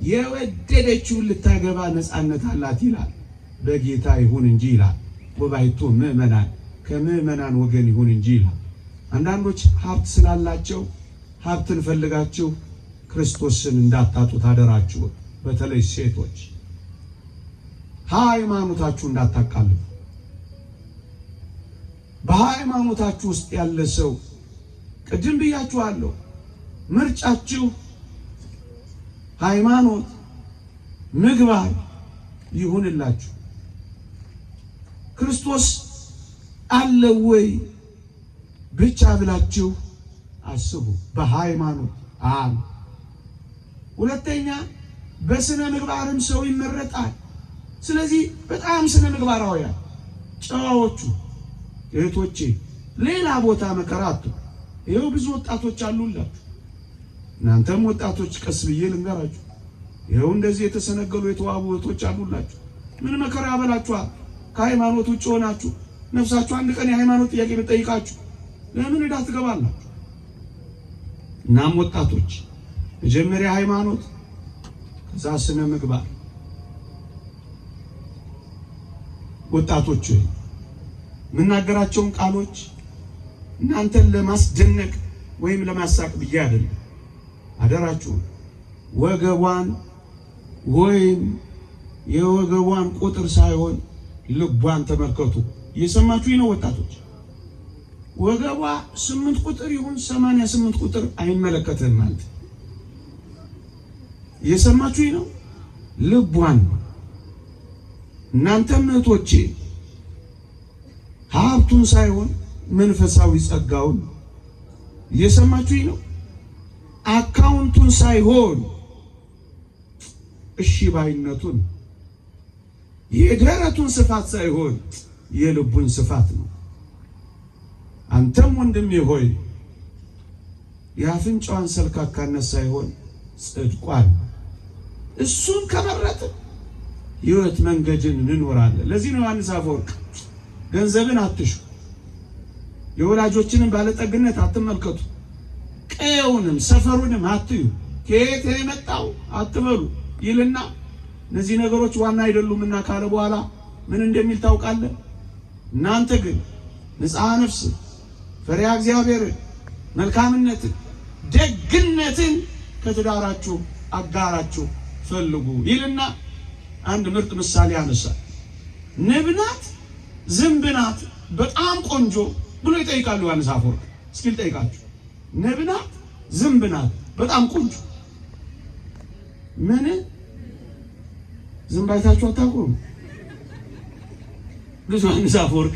የወደደችውን ልታገባ ነፃነት አላት ይላል። በጌታ ይሁን እንጂ ይላል። ወባይቱ ምእመናን ከምእመናን ወገን ይሁን እንጂ ይላል። አንዳንዶች ሀብት ስላላቸው ሀብትን ፈልጋችሁ ክርስቶስን እንዳታጡ ታደራችሁ። በተለይ ሴቶች ሃይማኖታችሁ እንዳታቃልሉ። በሃይማኖታችሁ ውስጥ ያለ ሰው ቅድም ብያችኋለሁ፣ ምርጫችሁ ሃይማኖት ምግባር ይሁንላችሁ። ክርስቶስ አለ ወይ ብቻ ብላችሁ አስቡ። በሃይማኖት አለ። ሁለተኛ በስነ ምግባርም ሰው ይመረጣል። ስለዚህ በጣም ስነ ምግባራውያን ጨዋዎቹ እህቶቼ ሌላ ቦታ መከራ አትሁ። ይኸው ብዙ ወጣቶች አሉላችሁ። እናንተም ወጣቶች ቀስ ብዬ ልንገራችሁ፣ ይኸው እንደዚህ የተሰነገሉ የተዋቡ እህቶች አሉላችሁ። ምን መከራ ያበላችኋል? ከሃይማኖት ውጭ ሆናችሁ ነፍሳችሁ አንድ ቀን የሃይማኖት ጥያቄ ብትጠይቃችሁ ለምን ዕዳ ትገባላችሁ? እናም ወጣቶች መጀመሪያ ሃይማኖት፣ ከዛ ስነ ምግባር። ወጣቶች የምናገራቸውን ቃሎች እናንተን ለማስደነቅ ወይም ለማሳቅ ብዬ አይደለም። አደራችሁ ወገቧን ወይም የወገቧን ቁጥር ሳይሆን ልቧን ተመልከቱ። እየሰማችሁኝ ነው ወጣቶች? ወገቧ 8 ቁጥር ይሁን 88 ቁጥር አይመለከትም ማለት። እየሰማችሁኝ ነው? ልቧን። እናንተም እህቶቼ ሀብቱን ሳይሆን መንፈሳዊ ጸጋውን። እየሰማችሁኝ ነው? አካውንቱን ሳይሆን እሺ ባይነቱን፣ የደረቱን ስፋት ሳይሆን የልቡን ስፋት ነው። አንተም ወንድሜ ሆይ የአፍንጫዋን ሰልካካነት ሳይሆን ጽድቋን፣ እሱን ከመረጥን ሕይወት መንገድን እንኖራለን። ለዚህ ነው ዮሐንስ አፈወርቅ ገንዘብን አትሹ፣ የወላጆችንም ባለጠግነት አትመልከቱ፣ ቀየውንም ሰፈሩንም አትዩ፣ ከየት የመጣው አትበሉ ይልና እነዚህ ነገሮች ዋና አይደሉምና ካለ በኋላ ምን እንደሚል ታውቃለህ? እናንተ ግን ንጽሐ ነፍስ፣ ፈሪሃ እግዚአብሔር፣ መልካምነትን፣ ደግነትን ከትዳራችሁ አጋራችሁ ፈልጉ ይልና አንድ ምርጥ ምሳሌ ያነሳል። ንብ ናት፣ ዝንብ ናት፣ በጣም ቆንጆ ብሎ ይጠይቃል ዮሐንስ አፈወርቅ። እስኪ ልጠይቃችሁ፣ ንብ ናት፣ ዝንብ ናት፣ በጣም ቆንጆ። ምን ዝንብ አይታችሁ አታውቁም? ዮሐንስ አፈወርቅ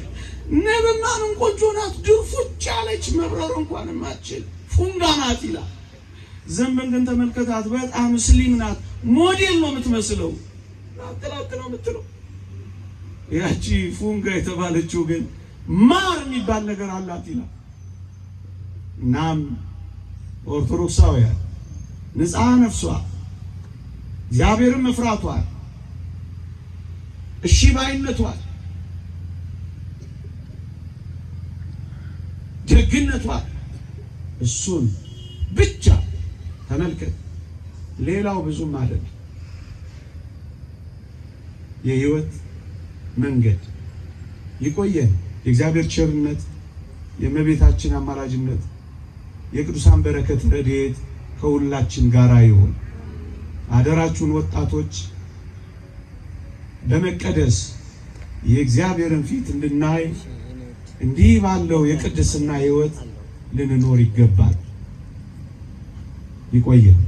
ንብማ ምን ቆንጆ ናት፣ ድርፉጭ ያለች መብረር እንኳን የማትችል ፉንጋ ናት ይላል። ዝንብን ግን ተመልከታት፣ በጣም ስሊም ናት፣ ሞዴል ነው የምትመስለው፣ ናጥላት ነው የምትለው። ያቺ ፉንጋ የተባለችው ግን ማር የሚባል ነገር አላት ይላል። እናም ኦርቶዶክሳውያን ንጽሐ ነፍሷ እግዚአብሔርን መፍራቷ፣ እሺ ባይነቷ፣ ደግነቷ፣ እሱን ብቻ ተመልከት። ሌላው ብዙም አይደለም። የህይወት መንገድ ይቆየን። የእግዚአብሔር ቸርነት፣ የእመቤታችን አማላጅነት፣ የቅዱሳን በረከት ረድኤት ከሁላችን ጋር ይሁን። አደራችሁን ወጣቶች በመቀደስ የእግዚአብሔርን ፊት እንድናይ እንዲህ ባለው የቅድስና ህይወት ልንኖር ይገባል። ይቆየን።